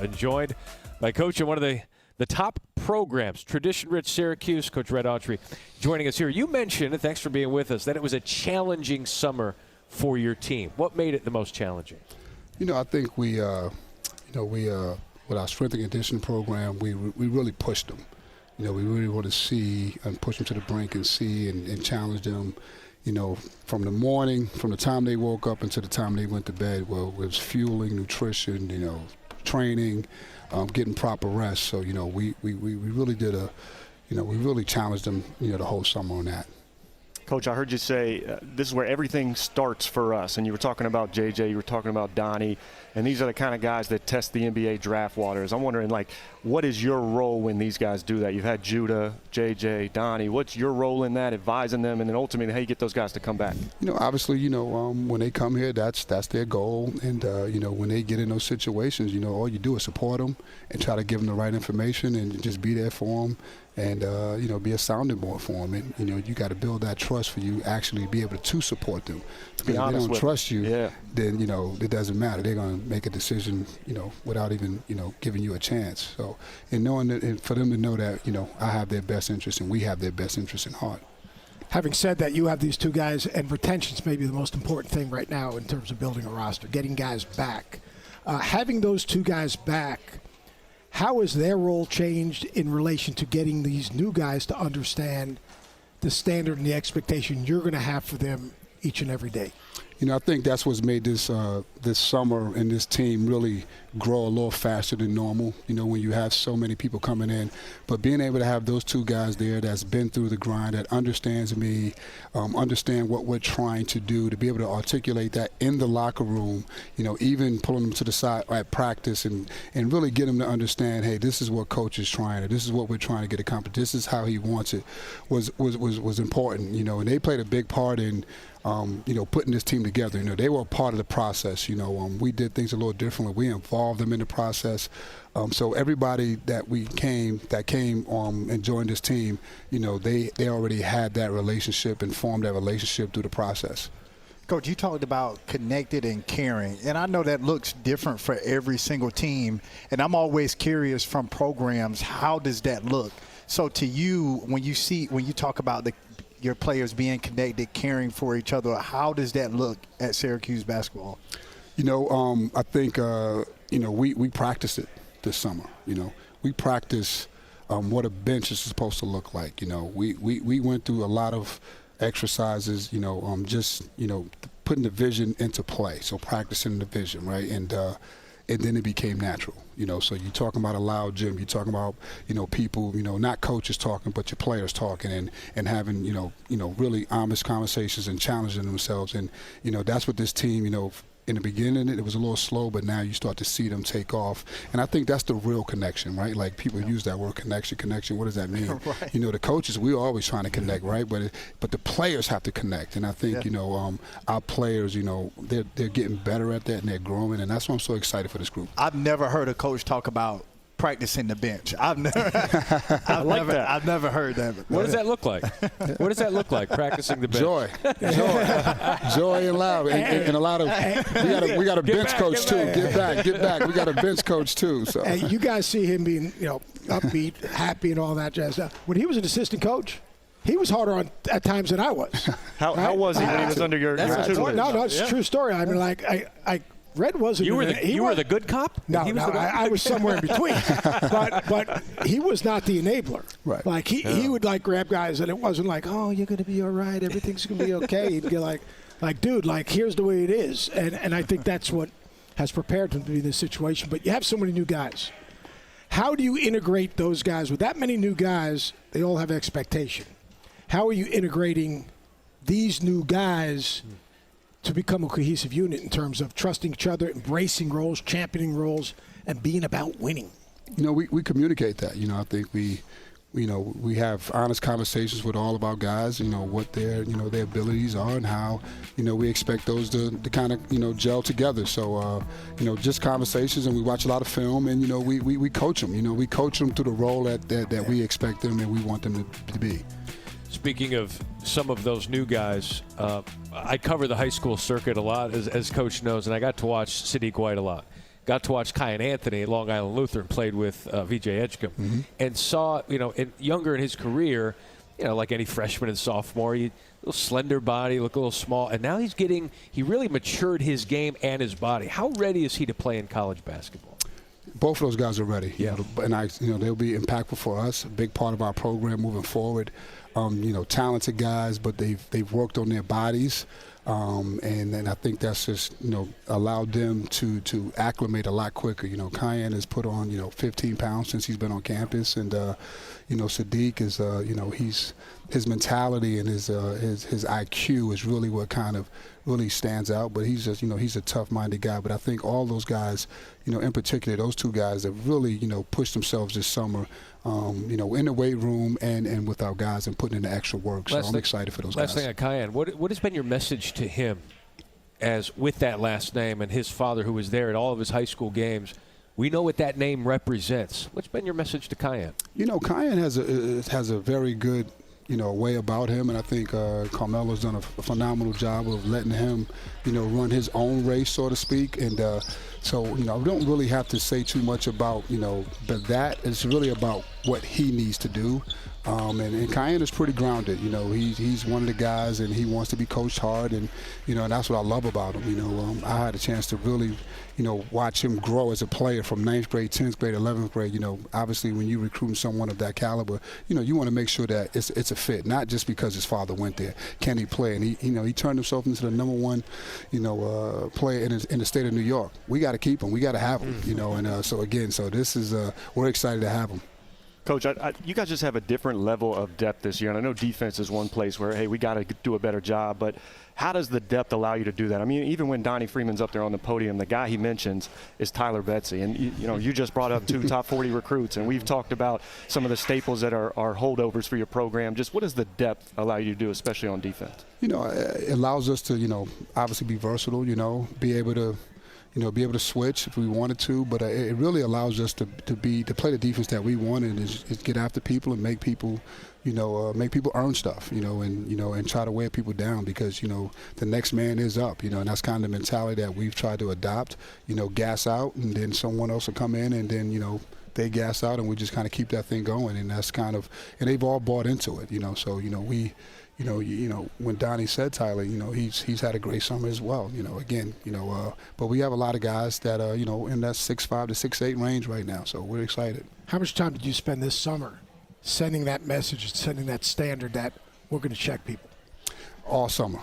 and joined by Coach in one of the top programs, tradition-rich Syracuse, Coach Red Autry, joining us here. You mentioned, and thanks for being with us, that it was a challenging summer for your team. What made it the most challenging? I think we with our strength and conditioning program, we really pushed them. We really want to see and push them to the brink and see and challenge them, from the morning, from the time they woke up until the time they went to bed. Well, it was fueling, nutrition, training, getting proper rest. So, we really did we really challenged them, the whole summer on that. Coach, I heard you say this is where everything starts for us. And you were talking about JJ, you were talking about Donnie, and these are the kind of guys that test the NBA draft waters. I'm wondering, what is your role when these guys do that? You've had Judah, JJ, Donnie. What's your role in that, advising them, and then ultimately how you get those guys to come back? Obviously, when they come here, that's their goal. And, when they get in those situations, all you do is support them and try to give them the right information and just be there for them. And, be a sounding board for them. And, you got to build that trust for you actually be able to support them. Because if they don't trust you, then, it doesn't matter. They're going to make a decision, without even, giving you a chance. So, and knowing that, and for them to know that, I have their best interest and we have their best interest in heart. Having said that, you have these two guys, and retention's maybe the most important thing right now in terms of building a roster, getting guys back. Having those two guys back, how has their role changed in relation to getting these new guys to understand the standard and the expectation you're going to have for them each and every day? I think that's what's made this summer and this team really grow a little faster than normal, when you have so many people coming in. But being able to have those two guys there that's been through the grind, that understands me, understand what we're trying to do, to be able to articulate that in the locker room, even pulling them to the side at practice and really get them to understand, hey, this is what coach is trying, or this is what we're trying to get accomplished, this is how he wants it, was important, and they played a big part in putting this team together. They were a part of the process. We did things a little differently. We involved them in the process. So everybody that came and joined this team, they already had that relationship and formed that relationship through the process. Coach, you talked about connected and caring, and I know that looks different for every single team, and I'm always curious from programs, how does that look? So to you, when you talk about your players being connected, caring for each other, how does that look at Syracuse basketball? I think, we practice it this summer. We practice what a bench is supposed to look like. We went through a lot of exercises, putting the vision into play. So practicing the vision, right? And then it became natural, So you're talking about a loud gym. You're talking about, people, not coaches talking, but your players talking and having, really honest conversations and challenging themselves. And, that's what this team, in the beginning, it was a little slow, but now you start to see them take off. And I think that's the real connection, right? Like people use that word connection. What does that mean? Right. The coaches, we're always trying to connect, right? But the players have to connect. And I think, our players, they're getting better at that and they're growing. And that's why I'm so excited for this group. I've never heard a coach talk about practicing the bench. I've never heard that. What does that look like? What does that look like, practicing the bench? Joy and loud, and a lot of. We got a bench coach too. Get back. We got a bench coach too. So you guys see him being, upbeat, happy, and all that jazz. When he was an assistant coach, he was harder at times than I was. How was he when he was under your tutelage? No, it's a true story. I mean, Red wasn't. You were the good cop? No, I was somewhere in between. but he was not the enabler. Right. He would grab guys, and it wasn't like, oh, you're going to be all right, everything's going to be okay. He'd be like, dude, here's the way it is. And I think that's what has prepared him to be in this situation. But you have so many new guys. How do you integrate those guys? With that many new guys, they all have expectation. How are you integrating these new guys to become a cohesive unit in terms of trusting each other, embracing roles, championing roles, and being about winning? We communicate that. I think we have honest conversations with all of our guys, what their abilities are and how, we expect those to kind of, gel together. So, just conversations, and we watch a lot of film, and, we coach them. We coach them through the role that we expect them and we want them to be. Speaking of some of those new guys, I cover the high school circuit a lot, as Coach knows, and I got to watch Sadiq White a lot. got to watch Cayenne Anthony at Long Island Lutheran, played with VJ Edgecombe, and saw, younger in his career, like any freshman and sophomore, little slender body, look a little small, and now he really matured his game and his body. How ready is he to play in college basketball? Both of those guys are ready. Yeah. They'll be impactful for us, a big part of our program moving forward. Talented guys, but they've worked on their bodies. And then I think that's just, allowed them to acclimate a lot quicker. Cayenne has put on, 15 pounds since he's been on campus. And, Sadiq is, his mentality and his IQ is really what kind of really stands out. But he's just, he's a tough-minded guy. But I think all those guys, in particular, those two guys have really, pushed themselves this summer, in the weight room and with our guys and putting in the extra work. So I'm excited for those guys. Last thing on Cayenne, what has been your message to him as with that last name and his father who was there at all of his high school games? We know what that name represents. What's been your message to Cayenne? Cayenne has a very good, way about him, and I think Carmelo's done a phenomenal job of letting him, run his own race, so to speak. And so, we don't really have to say too much about, but that is really about what he needs to do. And Cayenne is pretty grounded. He's one of the guys, and he wants to be coached hard, and and that's what I love about him. I had a chance to really, watch him grow as a player from 9th grade, 10th grade, 11th grade. Obviously when you recruit someone of that caliber, you want to make sure that it's a fit, not just because his father went there. Can he play? And he turned himself into the number one, player in the state of New York. We got to keep him. We got to have him. So this is we're excited to have him. Coach, you guys just have a different level of depth this year. And I know defense is one place where, hey, we got to do a better job. But how does the depth allow you to do that? I mean, even when Donnie Freeman's up there on the podium, the guy he mentions is Tyler Betsy. And, you just brought up 2 top 40 recruits. And we've talked about some of the staples that are holdovers for your program. Just what does the depth allow you to do, especially on defense? It allows us to, obviously be versatile, be able to be able to switch if we wanted to, but it really allows us to play the defense that we want, and is get after people and make people, earn stuff, and try to wear people down because, the next man is up, and that's kind of the mentality that we've tried to adopt, gas out, and then someone else will come in, and then, they gas out, and we just kind of keep that thing going, and that's kind of, and they've all bought into it, so, we, when Donnie said Tyler, he's had a great summer as well. But we have a lot of guys that are, in that 6'5" to 6'8" range right now. So we're excited. How much time did you spend this summer sending that message, sending that standard that we're going to check people? All summer.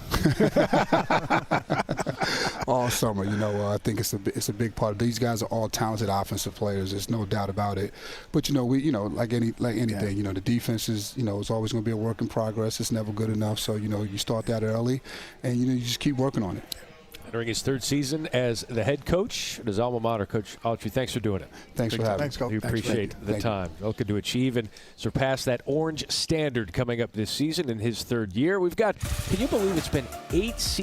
All summer. I think it's a big part. These guys are all talented offensive players. There's no doubt about it. But we like anything. The defense is it's always going to be a work in progress. It's never good enough. So you start that early, and you just keep working on it. Entering his 3rd season as the head coach at his alma mater, Coach Autry, thanks for doing it. Thanks for having me. Thanks, Coach. We appreciate the time. Looking to achieve and surpass that orange standard coming up this season in his 3rd year. We've got, can you believe it's been 8 seasons?